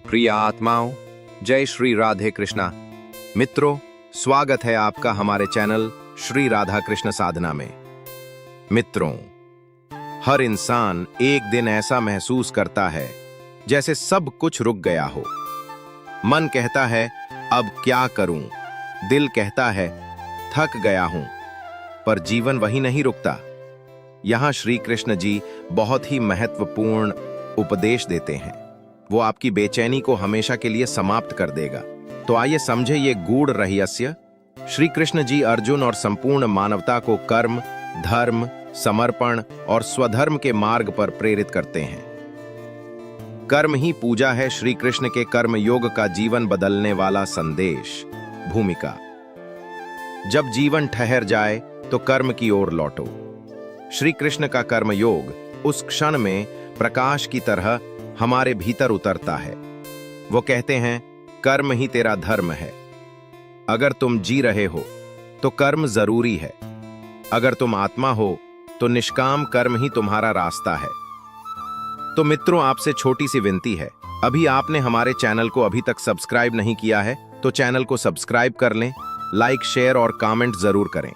प्रिय आत्माओं, जय श्री राधे कृष्णा। मित्रों, स्वागत है आपका हमारे चैनल श्री राधा कृष्ण साधना में। मित्रों, हर इंसान एक दिन ऐसा महसूस करता है जैसे सब कुछ रुक गया हो। मन कहता है अब क्या करूं, दिल कहता है थक गया हूं, पर जीवन वही नहीं रुकता। यहां श्री कृष्ण जी बहुत ही महत्वपूर्ण उपदेश देते हैं। वो आपकी बेचैनी को हमेशा के लिए समाप्त कर देगा। तो आइए समझे ये गूढ़ रहस्य। श्री कृष्ण जी अर्जुन और संपूर्ण मानवता को कर्म, धर्म, समर्पण और स्वधर्म के मार्ग पर प्रेरित करते हैं। कर्म ही पूजा है श्री कृष्ण के कर्म योग का जीवन बदलने वाला संदेश। भूमिका: जब जीवन ठहर जाए तो कर्म की ओर लौटो। श्री कृष्ण का कर्म योग उस क्षण में प्रकाश की तरह हमारे भीतर उतरता है। वो कहते हैं कर्म ही तेरा धर्म है। अगर तुम जी रहे हो तो कर्म जरूरी है। अगर तुम आत्मा हो तो निष्काम कर्म ही तुम्हारा रास्ता है। तो मित्रों, आपसे छोटी सी विनती है, अभी आपने हमारे चैनल को अभी तक सब्सक्राइब नहीं किया है तो चैनल को सब्सक्राइब कर लें, लाइक, शेयर और कमेंट जरूर करें।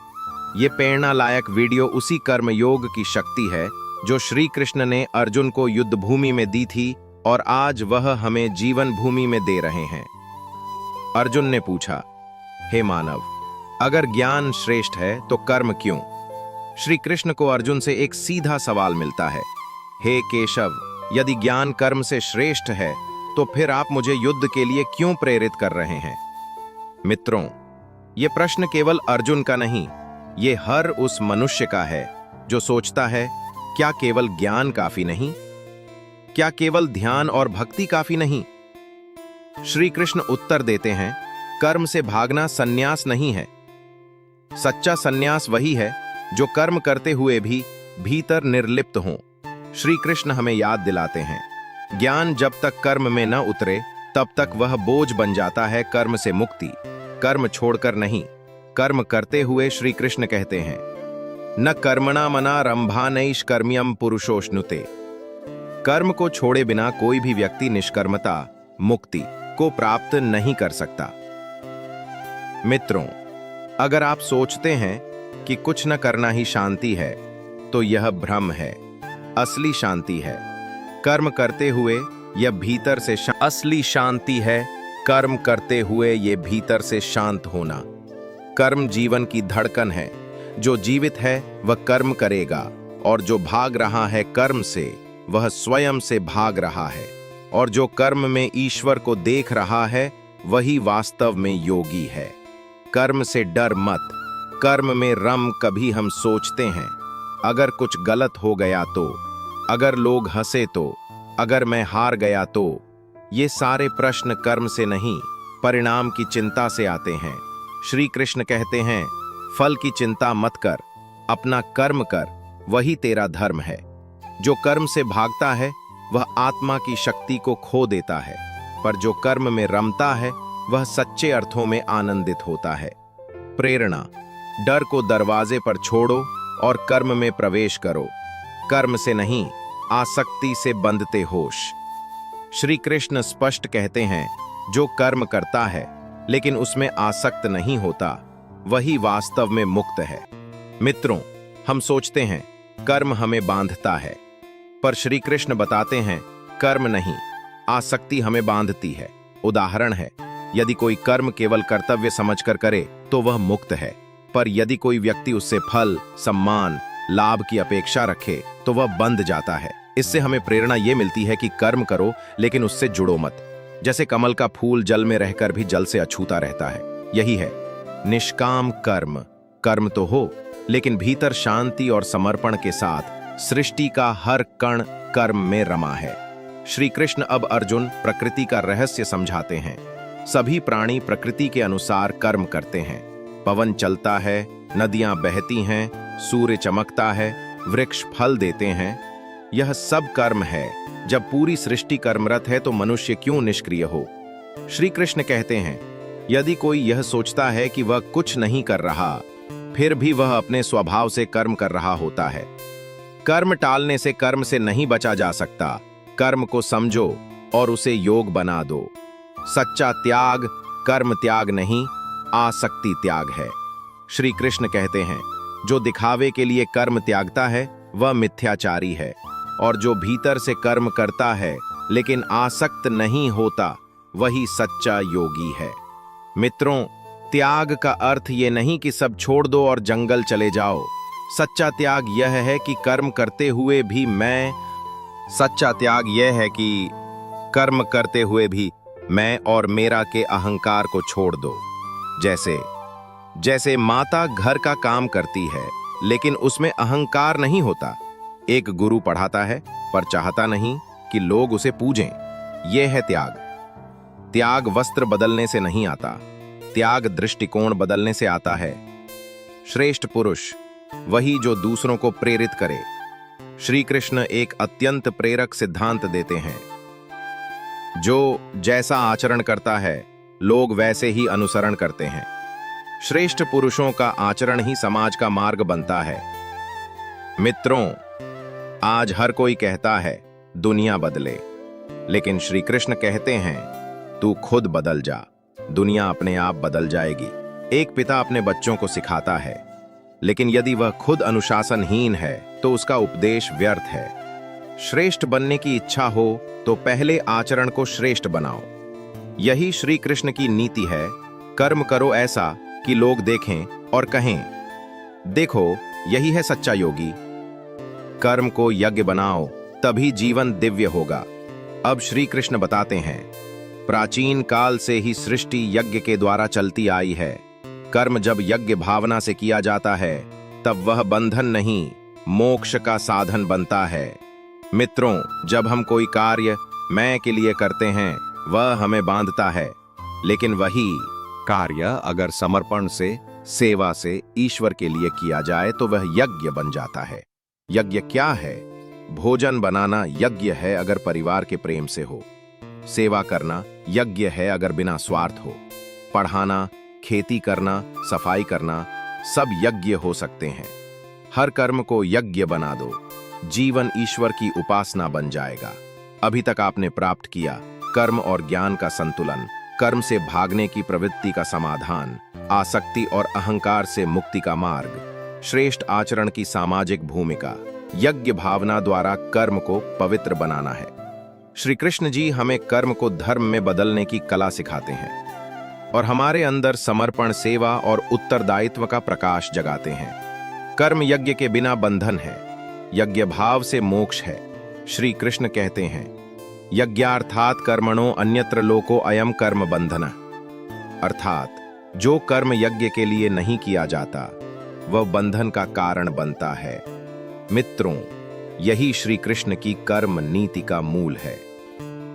ये प्रेरणा लायक वीडियो उसी कर्म योग की शक्ति है जो श्री कृष्ण ने अर्जुन को युद्ध भूमि में दी थी और आज वह हमें जीवन भूमि में दे रहे हैं। अर्जुन ने पूछा, हे मानव, अगर ज्ञान श्रेष्ठ है तो कर्म क्यों? श्री कृष्ण को अर्जुन से एक सीधा सवाल मिलता है, हे केशव, यदि ज्ञान कर्म से श्रेष्ठ है तो फिर आप मुझे युद्ध के लिए क्यों प्रेरित कर रहे हैं? मित्रों, ये प्रश्न केवल अर्जुन का नहीं, ये हर उस मनुष्य का है जो सोचता है क्या केवल ज्ञान काफी नहीं? क्या केवल ध्यान और भक्ति काफी नहीं? श्री कृष्ण उत्तर देते हैं, कर्म से भागना सन्यास नहीं है। सच्चा सन्यास वही है जो कर्म करते हुए भी भीतर निर्लिप्त हो। श्री कृष्ण हमें याद दिलाते हैं, ज्ञान जब तक कर्म में न उतरे तब तक वह बोझ बन जाता है। कर्म से मुक्ति कर्म छोड़कर नहीं, कर्म करते हुए। श्री कृष्ण कहते हैं, न कर्मणा मना रंभानैष कर्म्यम पुरुषोष्णुते। कर्म को छोड़े बिना कोई भी व्यक्ति निष्कर्मता, मुक्ति को प्राप्त नहीं कर सकता। मित्रों, अगर आप सोचते हैं कि कुछ न करना ही शांति है तो यह भ्रम है। असली शांति है कर्म करते हुए यह भीतर से असली शांति है कर्म करते हुए ये भीतर से शांत होना। कर्म जीवन की धड़कन है। जो जीवित है वह कर्म करेगा और जो भाग रहा है कर्म से वह स्वयं से भाग रहा है। और जो कर्म में ईश्वर को देख रहा है वही वास्तव में योगी है। कर्म से डर मत, कर्म में रम। कभी हम सोचते हैं अगर कुछ गलत हो गया तो, अगर लोग हंसे तो, अगर मैं हार गया तो। ये सारे प्रश्न कर्म से नहीं, परिणाम की चिंता से आते हैं। श्री कृष्ण कहते हैं, फल की चिंता मत कर, अपना कर्म कर, वही तेरा धर्म है। जो कर्म से भागता है वह आत्मा की शक्ति को खो देता है, पर जो कर्म में रमता है वह सच्चे अर्थों में आनंदित होता है। प्रेरणा: डर को दरवाजे पर छोड़ो और कर्म में प्रवेश करो। कर्म से नहीं, आसक्ति से बंधते होश। श्री कृष्ण स्पष्ट कहते हैं, जो कर्म करता है लेकिन उसमें आसक्त नहीं होता वही वास्तव में मुक्त है। मित्रों, हम सोचते हैं कर्म हमें बांधता है, पर श्री कृष्ण बताते हैं कर्म नहीं, आसक्ति हमें बांधती है। उदाहरण है, यदि कोई कर्म केवल कर्तव्य समझकर करे तो वह मुक्त है, पर यदि कोई व्यक्ति उससे फल, सम्मान, लाभ की अपेक्षा रखे तो वह बंध जाता है। इससे हमें प्रेरणा ये मिलती है कि कर्म करो लेकिन उससे जुड़ो मत। जैसे कमल का फूल जल में रहकर भी जल से अछूता रहता है। यही है निष्काम कर्म। कर्म तो हो लेकिन भीतर शांति और समर्पण के साथ। सृष्टि का हर कण कर्म में रमा है। श्री कृष्ण अब अर्जुन प्रकृति का रहस्य समझाते हैं। सभी प्राणी प्रकृति के अनुसार कर्म करते हैं। पवन चलता है, नदियां बहती हैं, सूर्य चमकता है, वृक्ष फल देते हैं। यह सब कर्म है। जब पूरी सृष्टि कर्मरत है तो मनुष्य क्यों निष्क्रिय हो? श्री कृष्ण कहते हैं, यदि कोई यह सोचता है कि वह कुछ नहीं कर रहा, फिर भी वह अपने स्वभाव से कर्म कर रहा होता है। कर्म टालने से कर्म से नहीं बचा जा सकता। कर्म को समझो, और उसे योग बना दो। सच्चा त्याग कर्म त्याग नहीं, आसक्ति त्याग है। श्री कृष्ण कहते हैं, जो दिखावे के लिए कर्म त्यागता है वह मिथ्याचारी है, और जो भीतर से कर्म करता है लेकिन आसक्त नहीं होता वही सच्चा योगी है। मित्रों, त्याग का अर्थ ये नहीं कि सब छोड़ दो और जंगल चले जाओ। सच्चा त्याग यह है कि कर्म करते हुए भी मैं और मेरा के अहंकार को छोड़ दो। जैसे माता घर का काम करती है लेकिन उसमें अहंकार नहीं होता। एक गुरु पढ़ाता है पर चाहता नहीं कि लोग उसे पूजें। यह है त्याग। त्याग वस्त्र बदलने से नहीं आता, त्याग दृष्टिकोण बदलने से आता है। श्रेष्ठ पुरुष वही जो दूसरों को प्रेरित करे। श्री कृष्ण एक अत्यंत प्रेरक सिद्धांत देते हैं, जो जैसा आचरण करता है लोग वैसे ही अनुसरण करते हैं। श्रेष्ठ पुरुषों का आचरण ही समाज का मार्ग बनता है। मित्रों, आज हर कोई कहता है दुनिया बदले, लेकिन श्री कृष्ण कहते हैं तू खुद बदल जा, दुनिया अपने आप बदल जाएगी। एक पिता अपने बच्चों को सिखाता है, लेकिन यदि वह खुद अनुशासनहीन है तो उसका उपदेश व्यर्थ है। श्रेष्ठ बनने की इच्छा हो तो पहले आचरण को श्रेष्ठ बनाओ। यही श्री कृष्ण की नीति है। कर्म करो ऐसा कि लोग देखें और कहें, देखो यही है सच्चा योगी। कर्म को यज्ञ बनाओ, तभी जीवन दिव्य होगा। अब श्री कृष्ण बताते हैं, प्राचीन काल से ही सृष्टि यज्ञ के द्वारा चलती आई है। कर्म जब यज्ञ भावना से किया जाता है तब वह बंधन नहीं, मोक्ष का साधन बनता है। मित्रों, जब हम कोई कार्य मैं के लिए करते हैं वह हमें बांधता है, लेकिन वही कार्य अगर समर्पण से, सेवा से ईश्वर के लिए किया जाए तो वह यज्ञ बन जाता है। यज्ञ क्या है? भोजन बनाना यज्ञ है अगर परिवार के प्रेम से हो। सेवा करना यज्ञ है अगर बिना स्वार्थ हो। पढ़ाना, खेती करना, सफाई करना सब यज्ञ हो सकते हैं। हर कर्म को यज्ञ बना दो, जीवन ईश्वर की उपासना बन जाएगा। अभी तक आपने प्राप्त किया कर्म और ज्ञान का संतुलन, कर्म से भागने की प्रवृत्ति का समाधान, आसक्ति और अहंकार से मुक्ति का मार्ग, श्रेष्ठ आचरण की सामाजिक भूमिका। यज्ञ भावना द्वारा कर्म को पवित्र बनाना है। श्री कृष्ण जी हमें कर्म को धर्म में बदलने की कला सिखाते हैं और हमारे अंदर समर्पण, सेवा और उत्तरदायित्व का प्रकाश जगाते हैं। कर्म यज्ञ के बिना बंधन है, यज्ञ भाव से मोक्ष है। श्री कृष्ण कहते हैं, यज्ञार्थात कर्मणो अन्यत्र लोको अयम कर्म बंधन। अर्थात जो कर्म यज्ञ के लिए नहीं किया जाता वह बंधन का कारण बनता है। मित्रों, यही श्री कृष्ण की कर्म नीति का मूल है।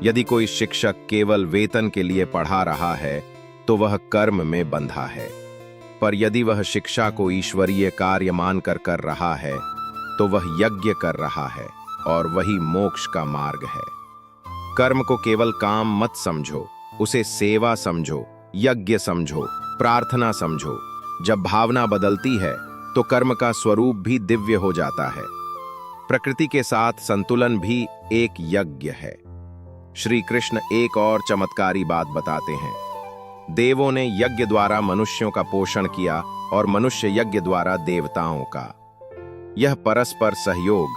यदि कोई शिक्षक केवल वेतन के लिए पढ़ा रहा है तो वह कर्म में बंधा है, पर यदि वह शिक्षा को ईश्वरीय कार्य मानकर कर रहा है तो वह यज्ञ कर रहा है और वही मोक्ष का मार्ग है। कर्म को केवल काम मत समझो, उसे सेवा समझो, यज्ञ समझो, प्रार्थना समझो। जब भावना बदलती है तो कर्म का स्वरूप भी दिव्य हो जाता है। प्रकृति के साथ संतुलन भी एक यज्ञ है। श्री कृष्ण एक और चमत्कारी बात बताते हैं। देवों ने यज्ञ द्वारा मनुष्यों का पोषण किया और मनुष्य यज्ञ द्वारा देवताओं का। यह परस्पर सहयोग,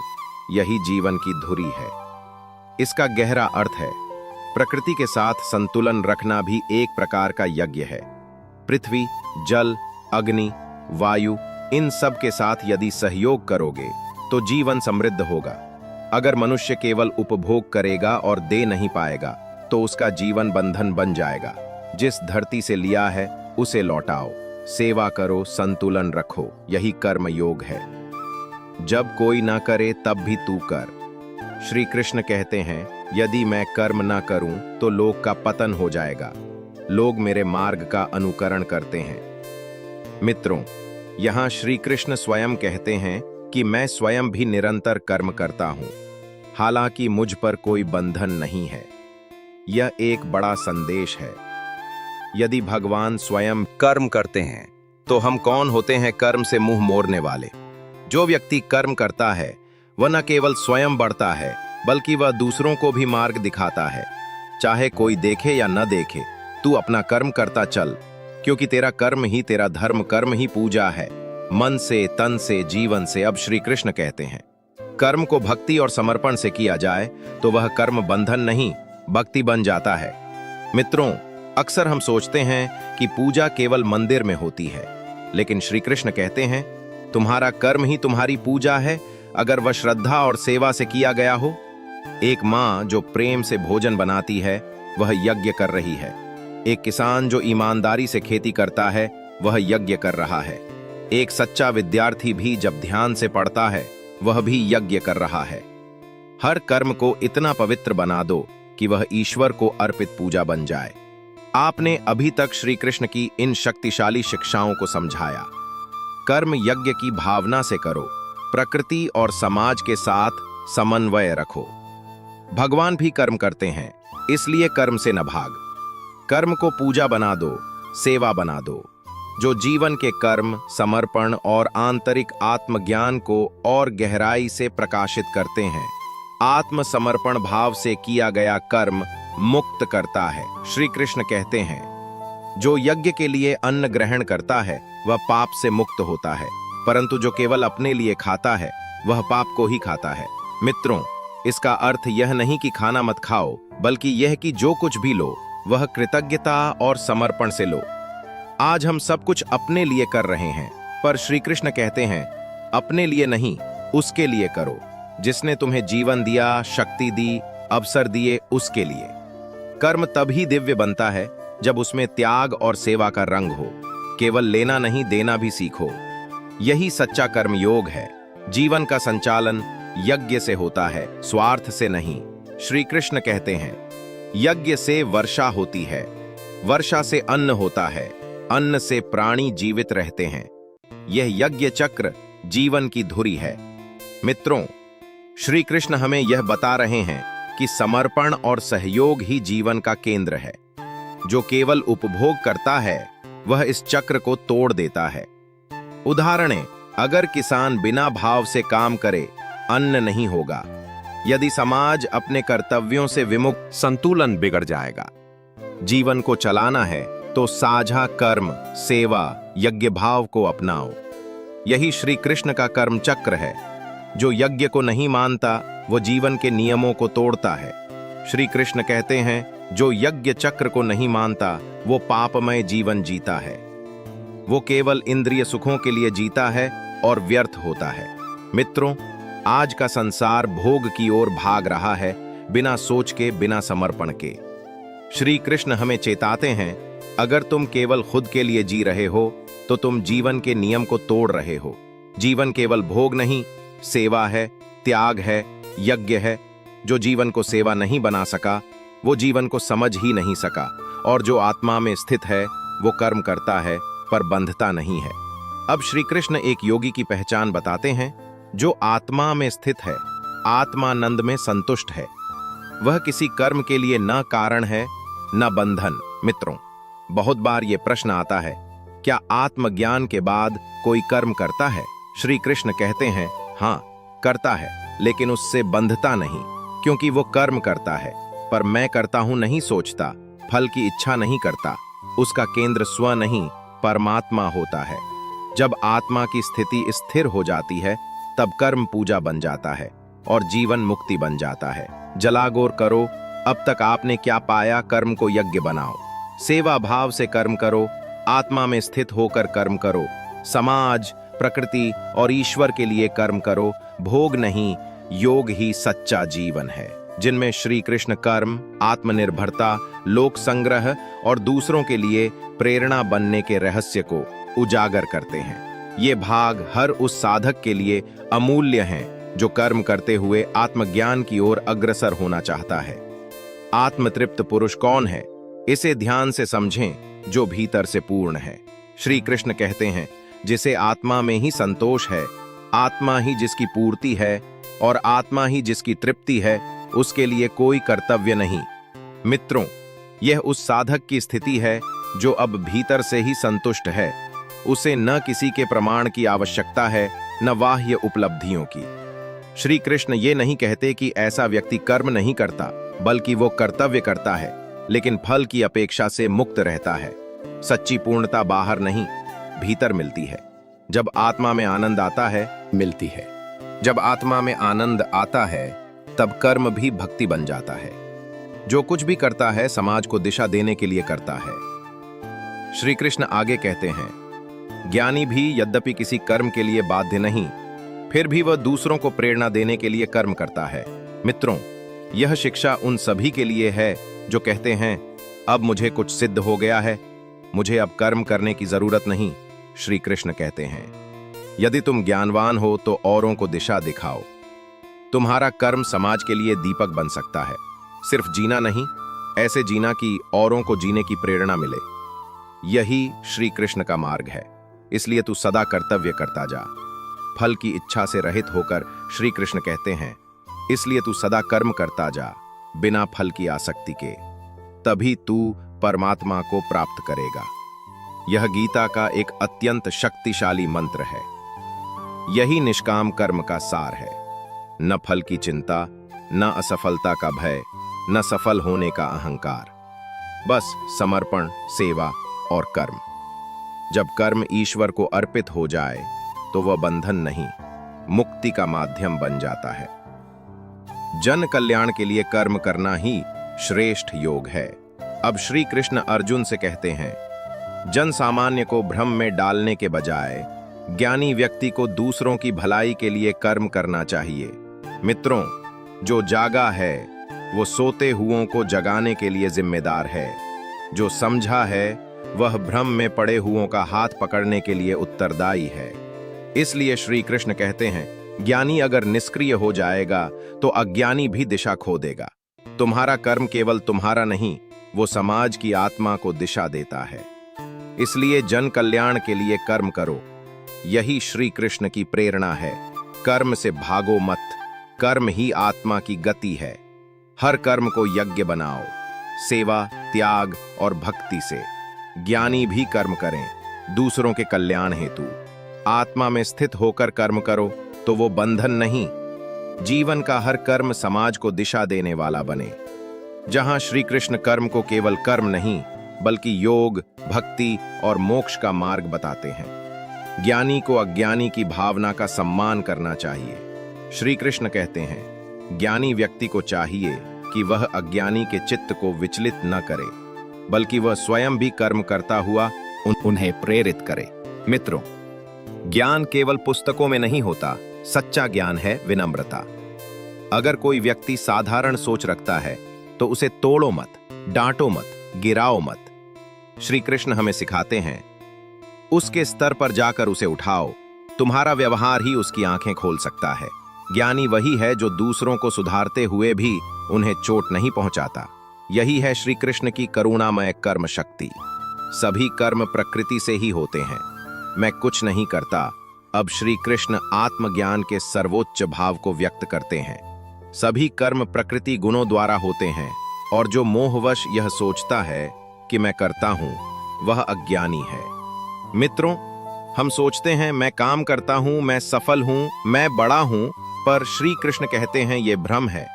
यही जीवन की धुरी है। इसका गहरा अर्थ है, प्रकृति के साथ संतुलन रखना भी एक प्रकार का यज्ञ है। पृथ्वी, जल, अग्नि, वायु, इन सब के साथ यदि सहयोग करोगे तो जीवन समृद्ध होगा। अगर मनुष्य केवल उपभोग करेगा और दे नहीं पाएगा तो उसका जीवन बंधन बन जाएगा। जिस धरती से लिया है उसे लौटाओ, सेवा करो, संतुलन रखो, यही कर्म योग है। जब कोई ना करे तब भी तू कर। श्री कृष्ण कहते हैं, यदि मैं कर्म ना करूं तो लोक का पतन हो जाएगा। लोग मेरे मार्ग का अनुकरण करते हैं। मित्रों, यहाँ श्री कृष्ण स्वयं कहते हैं कि मैं स्वयं भी निरंतर कर्म करता हूं, हालांकि मुझ पर कोई बंधन नहीं है। यह एक बड़ा संदेश है। यदि भगवान स्वयं कर्म करते हैं तो हम कौन होते हैं कर्म से मुंह मोड़ने वाले। जो व्यक्ति कर्म करता है वह न केवल स्वयं बढ़ता है बल्कि वह दूसरों को भी मार्ग दिखाता है। चाहे कोई देखे या न देखे, तू अपना कर्म करता चल, क्योंकि तेरा कर्म ही तेरा धर्म, कर्म ही पूजा है, मन से, तन से, जीवन से। अब श्री कृष्ण कहते हैं, कर्म को भक्ति और समर्पण से किया जाए तो वह कर्म बंधन नहीं, भक्ति बन जाता है। मित्रों, अक्सर हम सोचते हैं कि पूजा केवल मंदिर में होती है, लेकिन श्री कृष्ण कहते हैं, तुम्हारा कर्म ही तुम्हारी पूजा है, अगर वह श्रद्धा और सेवा से किया गया हो। एक माँ जो प्रेम से भोजन बनाती है, वह यज्ञ कर रही है। एक किसान जो ईमानदारी से खेती करता है, वह यज्ञ कर रहा है। एक सच्चा विद्यार्थी भी जब ध्यान से पढ़ता है, वह भी यज्ञ कर रहा है। हर कर्म को इतना पवित्र बना दो कि वह ईश्वर को अर्पित पूजा बन जाए। आपने अभी तक श्री कृष्ण की इन शक्तिशाली शिक्षाओं को समझाया। कर्म यज्ञ की भावना से करो, प्रकृति और समाज के साथ समन्वय रखो। भगवान भी कर्म करते हैं, इसलिए कर्म से न भाग। कर्म को पूजा बना दो, सेवा बना दो। जो जीवन के कर्म, समर्पण और आंतरिक आत्मज्ञान को और गहराई से प्रकाशित करते हैं। आत्मसमर्पण भाव से किया गया कर्म मुक्त करता है। श्री कृष्ण कहते हैं, जो यज्ञ के लिए अन्न ग्रहण करता है वह पाप से मुक्त होता है, परंतु जो केवल अपने लिए खाता है वह पाप को ही खाता है। मित्रों, इसका अर्थ यह नहीं कि खाना मत खाओ, बल्कि यह कि जो कुछ भी लो वह कृतज्ञता और समर्पण से लो। आज हम सब कुछ अपने लिए कर रहे हैं, पर श्री कृष्ण कहते हैं, अपने लिए नहीं, उसके लिए करो, जिसने तुम्हें जीवन दिया, शक्ति दी, अवसर दिए, उसके लिए। कर्म तभी दिव्य बनता है जब उसमें त्याग और सेवा का रंग हो। केवल लेना नहीं, देना भी सीखो। यही सच्चा कर्म योग है। जीवन का संचालन यज्ञ से होता है, स्वार्थ से नहीं। श्री कृष्ण कहते हैं, यज्ञ से वर्षा होती है, वर्षा से अन्न होता है, अन्न से प्राणी जीवित रहते हैं। यह यज्ञ चक्र जीवन की धुरी है। मित्रों, श्री कृष्ण हमें यह बता रहे हैं कि समर्पण और सहयोग ही जीवन का केंद्र है। जो केवल उपभोग करता है वह इस चक्र को तोड़ देता है। उदाहरण, अगर किसान बिना भाव से काम करे, अन्न नहीं होगा। यदि समाज अपने कर्तव्यों से विमुक्त, संतुलन बिगड़ जाएगा। जीवन को चलाना है तो साझा कर्म, सेवा, यज्ञ भाव को अपनाओ। यही श्री कृष्ण का कर्म चक्र है। जो यज्ञ को नहीं मानता वो जीवन के नियमों को तोड़ता है। श्री कृष्ण कहते हैं, जो यज्ञ चक्र को नहीं मानता वो पापमय जीवन जीता है। वो केवल इंद्रिय सुखों के लिए जीता है और व्यर्थ होता है। मित्रों, आज का संसार भोग की ओर भाग रहा है, बिना सोच के, बिना समर्पण के। श्री कृष्ण हमें चेताते हैं, अगर तुम केवल खुद के लिए जी रहे हो तो तुम जीवन के नियम को तोड़ रहे हो। जीवन केवल भोग नहीं, सेवा है, त्याग है, यज्ञ है। जो जीवन को सेवा नहीं बना सका वो जीवन को समझ ही नहीं सका, और जो आत्मा में स्थित है वो कर्म करता है पर बंधता नहीं है। अब श्री कृष्ण एक योगी की पहचान बताते हैं, जो आत्मा में स्थित है, आत्मानंद में संतुष्ट है। वह किसी कर्म के लिए न कारण है न बंधन। मित्रों, बहुत बार ये प्रश्न आता है, क्या आत्मज्ञान के बाद कोई कर्म करता है? श्री कृष्ण कहते हैं, हाँ करता है, लेकिन उससे बंधता नहीं, क्योंकि वो कर्म करता है पर मैं करता हूं नहीं सोचता, फल की इच्छा नहीं करता। उसका केंद्र स्व नहीं, परमात्मा होता है। जब आत्मा की स्थिति स्थिर हो जाती है तब कर्म पूजा बन जाता है और जीवन मुक्ति बन जाता है। जलागोर करो, अब तक आपने क्या पाया? कर्म को यज्ञ बनाओ, सेवा भाव से कर्म करो, आत्मा में स्थित होकर कर्म करो, समाज, प्रकृति और ईश्वर के लिए कर्म करो। भोग नहीं, योग ही सच्चा जीवन है, जिनमें श्री कृष्ण कर्म, आत्मनिर्भरता, लोक संग्रह और दूसरों के लिए प्रेरणा बनने के रहस्य को उजागर करते हैं। ये भाग हर उस साधक के लिए अमूल्य हैं जो कर्म करते हुए आत्मज्ञान की ओर अग्रसर होना चाहता है। आत्मतृप्त पुरुष कौन है? इसे ध्यान से समझें, जो भीतर से पूर्ण है। श्री कृष्ण कहते हैं, जिसे आत्मा में ही संतोष है, आत्मा ही जिसकी पूर्ति है और आत्मा ही जिसकी तृप्ति है, उसके लिए कोई कर्तव्य नहीं। मित्रों, यह उस साधक की स्थिति है जो अब भीतर से ही संतुष्ट है। उसे न किसी के प्रमाण की आवश्यकता है, न बाह्य उपलब्धियों की। श्री कृष्ण ये नहीं कहते कि ऐसा व्यक्ति कर्म नहीं करता, बल्कि वो कर्तव्य करता है, लेकिन फल की अपेक्षा से मुक्त रहता है। सच्ची पूर्णता बाहर नहीं, भीतर मिलती है। जब आत्मा में आनंद आता है, मिलती है। जब आत्मा में आनंद आता है, तब कर्म भी भक्ति बन जाता है। जो कुछ भी करता है, समाज को दिशा देने के लिए करता है। श्री कृष्ण आगे कहते हैं, ज्ञानी भी यद्यपि किसी कर्म के लिए बाध्य नहीं, फिर भी वह दूसरों को प्रेरणा देने के लिए कर्म करता है। मित्रों, यह शिक्षा उन सभी के लिए है जो कहते हैं, अब मुझे कुछ सिद्ध हो गया है, मुझे अब कर्म करने की जरूरत नहीं। श्री कृष्ण कहते हैं, यदि तुम ज्ञानवान हो तो औरों को दिशा दिखाओ। तुम्हारा कर्म समाज के लिए दीपक बन सकता है। सिर्फ जीना नहीं, ऐसे जीना कि औरों को जीने की प्रेरणा मिले। यही श्री कृष्ण का मार्ग है। इसलिए तू सदा कर्तव्य करता जा। फल की इच्छा से रहित होकर श्री कृष्ण कहते हैं, इसलिए तू सदा कर्म करता जा, बिना फल की आसक्ति के। तभी तू परमात्मा को प्राप्त करेगा। यह गीता का एक अत्यंत शक्तिशाली मंत्र है। यही निष्काम कर्म का सार है। न फल की चिंता, न असफलता का भय, न सफल होने का अहंकार। बस समर्पण, सेवा और कर्म। जब कर्म ईश्वर को अर्पित हो जाए तो वह बंधन नहीं, मुक्ति का माध्यम बन जाता है। जन कल्याण के लिए कर्म करना ही श्रेष्ठ योग है। अब श्री कृष्ण अर्जुन से कहते हैं, जन सामान्य को भ्रम में डालने के बजाय ज्ञानी व्यक्ति को दूसरों की भलाई के लिए कर्म करना चाहिए। मित्रों, जो जागा है वो सोते हुओं को जगाने के लिए जिम्मेदार है। जो समझा है वह भ्रम में पड़े हुओं का हाथ पकड़ने के लिए उत्तरदायी है। इसलिए श्री कृष्ण कहते हैं, ज्ञानी अगर निष्क्रिय हो जाएगा तो अज्ञानी भी दिशा खो देगा। तुम्हारा कर्म केवल तुम्हारा नहीं, वो समाज की आत्मा को दिशा देता है। इसलिए जन कल्याण के लिए कर्म करो। यही श्री कृष्ण की प्रेरणा है। कर्म से भागो मत, कर्म ही आत्मा की गति है। हर कर्म को यज्ञ बनाओ, सेवा, त्याग और भक्ति से। ज्ञानी भी कर्म करें, दूसरों के कल्याण हेतु। आत्मा में स्थित होकर कर्म करो तो वो बंधन नहीं, जीवन का हर कर्म समाज को दिशा देने वाला बने। जहां श्री कृष्ण कर्म को केवल कर्म नहीं, बल्कि योग, भक्ति और मोक्ष का मार्ग बताते हैं। ज्ञानी को अज्ञानी की भावना का सम्मान करना चाहिए। श्री कृष्ण कहते हैं, ज्ञानी व्यक्ति को चाहिए कि वह अज्ञानी के चित्त को विचलित न करे, बल्कि वह स्वयं भी कर्म करता हुआ उन्हें प्रेरित करे। मित्रों, ज्ञान केवल पुस्तकों में नहीं होता, सच्चा ज्ञान है विनम्रता। अगर कोई व्यक्ति साधारण सोच रखता है तो उसे तोड़ो मत, डांटो मत, गिराओ मत। श्री कृष्ण हमें सिखाते हैं, उसके स्तर पर जाकर उसे उठाओ। तुम्हारा व्यवहार ही उसकी आंखें खोल सकता है। ज्ञानी वही है जो दूसरों को सुधारते हुए भी उन्हें चोट नहीं पहुंचाता। यही है श्री कृष्ण की करुणामय कर्म शक्ति। सभी कर्म प्रकृति से ही होते हैं। मैं कुछ नहीं करता। अब श्री कृष्ण आत्मज्ञान के सर्वोच्च भाव को व्यक्त करते हैं। सभी कर्म प्रकृति गुणों द्वारा होते हैं, और जो मोहवश यह सोचता है कि मैं करता हूं, वह अज्ञानी है। मित्रों, हम सोचते हैं मैं काम करता हूं, मैं सफल हूं, मैं बड़ा हूं, पर श्री कृष्ण कहते हैं ये भ्रम है।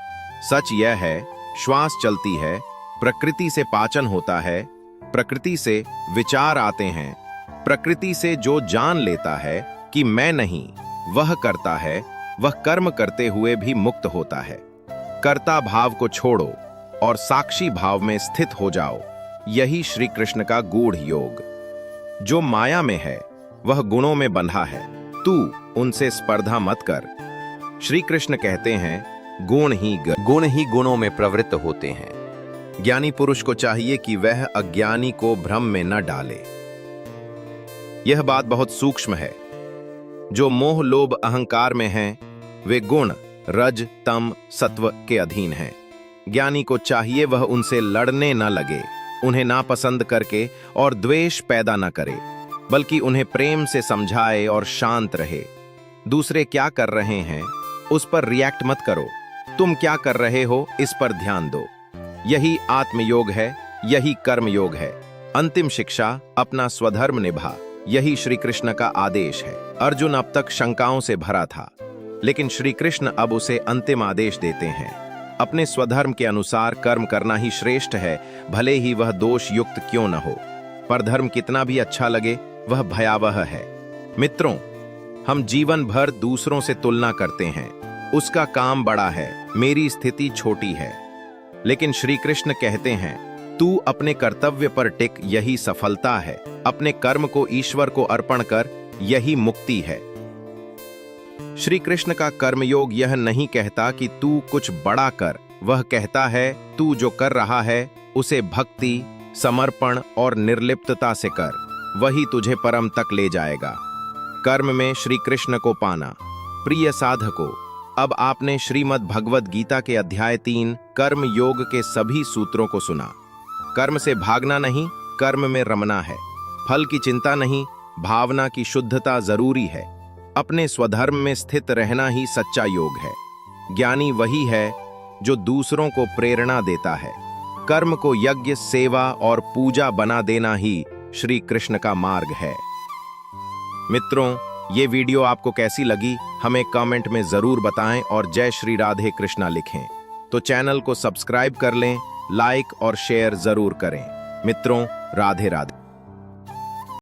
सच यह है, श्वास चलती है, प्रकृति से पाचन होता है, प्रकृति से विचार आते हैं, प्रकृति से जो जान लेता है कि मैं नहीं, वह करता है, वह कर्म करते हुए भी मुक्त होता है। कर्ता भाव को छोड़ो और साक्षी भाव में स्थित हो जाओ। यही श्री कृष्ण का गूढ़ योग। जो माया में है वह गुणों में बंधा है, तू उनसे स्पर्धा मत कर। श्री कृष्ण कहते हैं, गुण ही गुणों में प्रवृत्त होते हैं। ज्ञानी पुरुष को चाहिए कि वह अज्ञानी को भ्रम में न डाले। यह बात बहुत सूक्ष्म है। जो मोह, लोभ, अहंकार में हैं, वे गुण रज, तम, सत्व के अधीन हैं। ज्ञानी को चाहिए वह उनसे लड़ने न लगे, उन्हें नापसंद करके और द्वेष पैदा न करे, बल्कि उन्हें प्रेम से समझाए और शांत रहे। दूसरे क्या कर रहे हैं उस पर रिएक्ट मत करो, तुम क्या कर रहे हो इस पर ध्यान दो। यही आत्मयोग है, यही कर्मयोग है। अंतिम शिक्षा, अपना स्वधर्म निभा। यही श्री कृष्ण का आदेश है। अर्जुन अब तक शंकाओं से भरा था, लेकिन श्री कृष्ण अब उसे अंतिम आदेश देते हैं। अपने स्वधर्म के अनुसार कर्म करना ही श्रेष्ठ है, भले ही वह दोष युक्त क्यों न हो। पर धर्म कितना भी अच्छा लगे, वह भयावह है। मित्रों, हम जीवन भर दूसरों से तुलना करते हैं। उसका काम बड़ा है, मेरी स्थिति छोटी है। लेकिन श्री कृष्ण कहते हैं, तू अपने कर्तव्य पर टिक, यही सफलता है। अपने कर्म को ईश्वर को अर्पण कर, यही मुक्ति है। श्री कृष्ण का कर्मयोग यह नहीं कहता कि तू कुछ बड़ा कर, वह कहता है तू जो कर रहा है उसे भक्ति, समर्पण और निर्लिप्तता से कर, वही तुझे परम तक ले जाएगा। कर्म में श्री कृष्ण को पाना। प्रिय साधकों, अब आपने श्रीमद् भगवद गीता के अध्याय 3 कर्म योग के सभी सूत्रों को सुना। कर्म से भागना नहीं, कर्म में रमना है। फल की चिंता नहीं, भावना की शुद्धता जरूरी है। अपने स्वधर्म में स्थित रहना ही सच्चा योग है। ज्ञानी वही है जो दूसरों को प्रेरणा देता है। कर्म को यज्ञ, सेवा और पूजा बना देना ही श्री कृष्ण का मार्ग है। मित्रों, ये वीडियो आपको कैसी लगी हमें कमेंट में जरूर बताएं और जय श्री राधे कृष्णा लिखें। तो चैनल को सब्सक्राइब कर लें, लाइक और शेयर जरूर करें। मित्रों, राधे राधे।